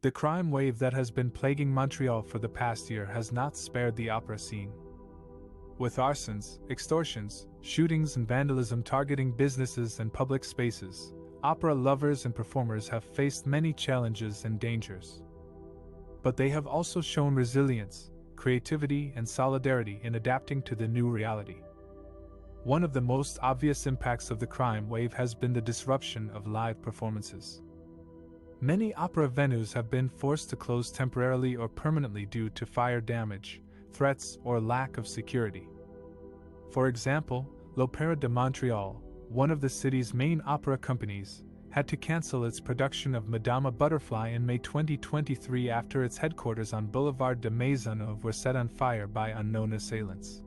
The crime wave that has been plaguing Montreal for the past year has not spared the opera scene. With arsons, extortions, shootings and vandalism targeting businesses and public spaces, opera lovers and performers have faced many challenges and dangers. But they have also shown resilience, creativity and solidarity in adapting to the new reality. One of the most obvious impacts of the crime wave has been the disruption of live performances. Many opera venues have been forced to close temporarily or permanently due to fire damage, threats, or lack of security. For example, l'Opéra de Montreal, one of the city's main opera companies, had to cancel its production of Madame Butterfly in May 2023 after its headquarters on Boulevard de Maisonneuve were set on fire by unknown assailants.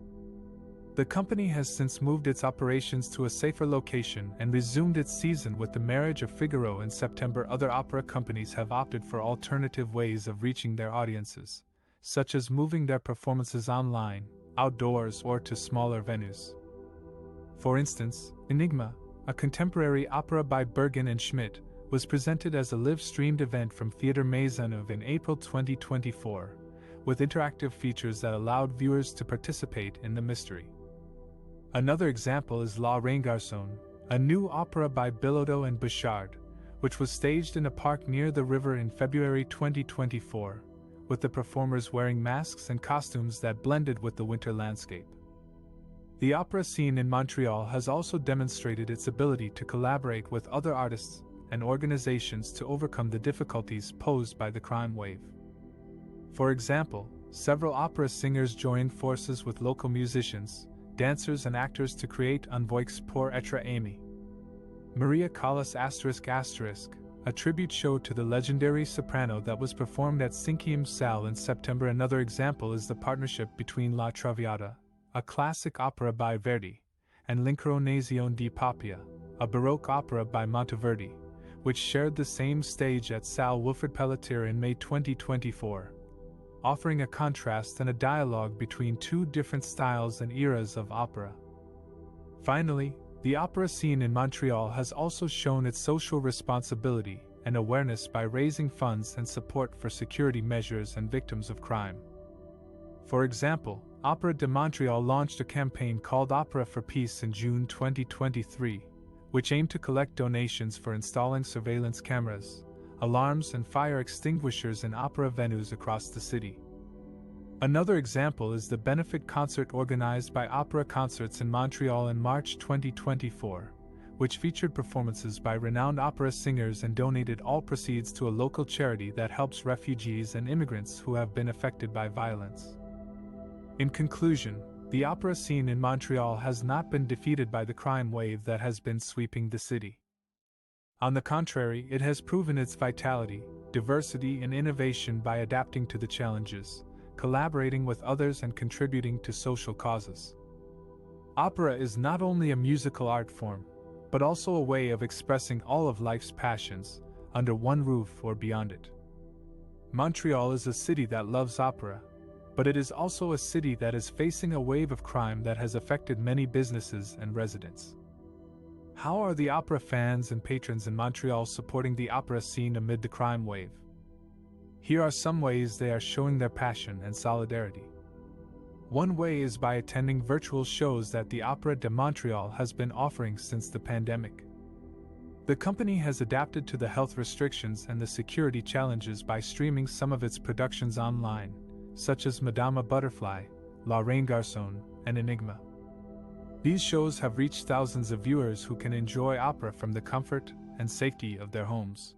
The company has since moved its operations to a safer location and resumed its season with The Marriage of Figaro in September. Other opera companies have opted for alternative ways of reaching their audiences, such as moving their performances online, outdoors, or to smaller venues. For instance, Enigma, a contemporary opera by Bergen and Schmidt, was presented as a live-streamed event from Theatre Maisonneuve in April 2024, with interactive features that allowed viewers to participate in the mystery. Another example is La Reine Garçon, a new opera by Bilodeau and Bouchard, which was staged in a park near the river in February 2024, with the performers wearing masks and costumes that blended with the winter landscape. The opera scene in Montreal has also demonstrated its ability to collaborate with other artists and organizations to overcome the difficulties posed by the crime wave. For example, several opera singers joined forces with local musicians, dancers and actors to create Un Voix pour être aimé. Maria Callas ***, a tribute show to the legendary soprano that was performed at Cinquième Salle in September. Another example is the partnership between La Traviata, a classic opera by Verdi, and L'Incoronazione di Pappia, a Baroque opera by Monteverdi, which shared the same stage at Salle Wilfrid Pelletier in May 2024. Offering a contrast and a dialogue between two different styles and eras of opera. Finally, the opera scene in Montreal has also shown its social responsibility and awareness by raising funds and support for security measures and victims of crime. For example, Opéra de Montreal launched a campaign called Opera for Peace in June 2023, which aimed to collect donations for installing surveillance cameras, alarms and fire extinguishers in opera venues across the city. Another example is the benefit concert organized by Opera Concerts in Montreal in March 2024, which featured performances by renowned opera singers and donated all proceeds to a local charity that helps refugees and immigrants who have been affected by violence. In conclusion, the opera scene in Montreal has not been defeated by the crime wave that has been sweeping the city. On the contrary, it has proven its vitality, diversity, and innovation by adapting to the challenges, collaborating with others, and contributing to social causes. Opera is not only a musical art form, but also a way of expressing all of life's passions, under one roof or beyond it. Montreal is a city that loves opera, but it is also a city that is facing a wave of crime that has affected many businesses and residents. How are the opera fans and patrons in Montreal supporting the opera scene amid the crime wave? Here are some ways they are showing their passion and solidarity. One way is by attending virtual shows that the Opéra de Montreal has been offering since the pandemic. The company has adapted to the health restrictions and the security challenges by streaming some of its productions online, such as Madame Butterfly, La Reine Garçon, and Enigma. These shows have reached thousands of viewers who can enjoy opera from the comfort and safety of their homes.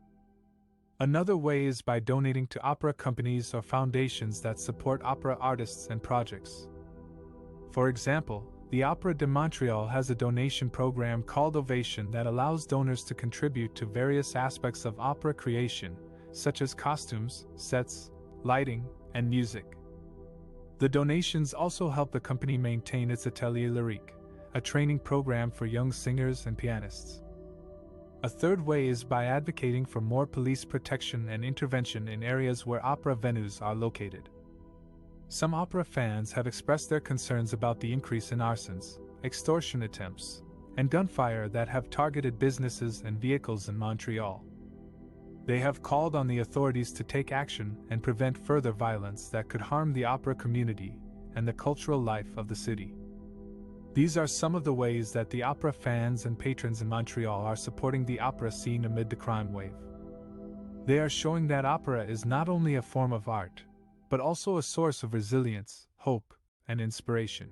Another way is by donating to opera companies or foundations that support opera artists and projects. For example, the Opéra de Montreal has a donation program called Ovation that allows donors to contribute to various aspects of opera creation, such as costumes, sets, lighting, and music. The donations also help the company maintain its Atelier Lyrique, a training program for young singers and pianists. A third way is by advocating for more police protection and intervention in areas where opera venues are located. Some opera fans have expressed their concerns about the increase in arsons, extortion attempts, and gunfire that have targeted businesses and vehicles in Montreal. They have called on the authorities to take action and prevent further violence that could harm the opera community and the cultural life of the city. These are some of the ways that the opera fans and patrons in Montreal are supporting the opera scene amid the crime wave. They are showing that opera is not only a form of art, but also a source of resilience, hope, and inspiration.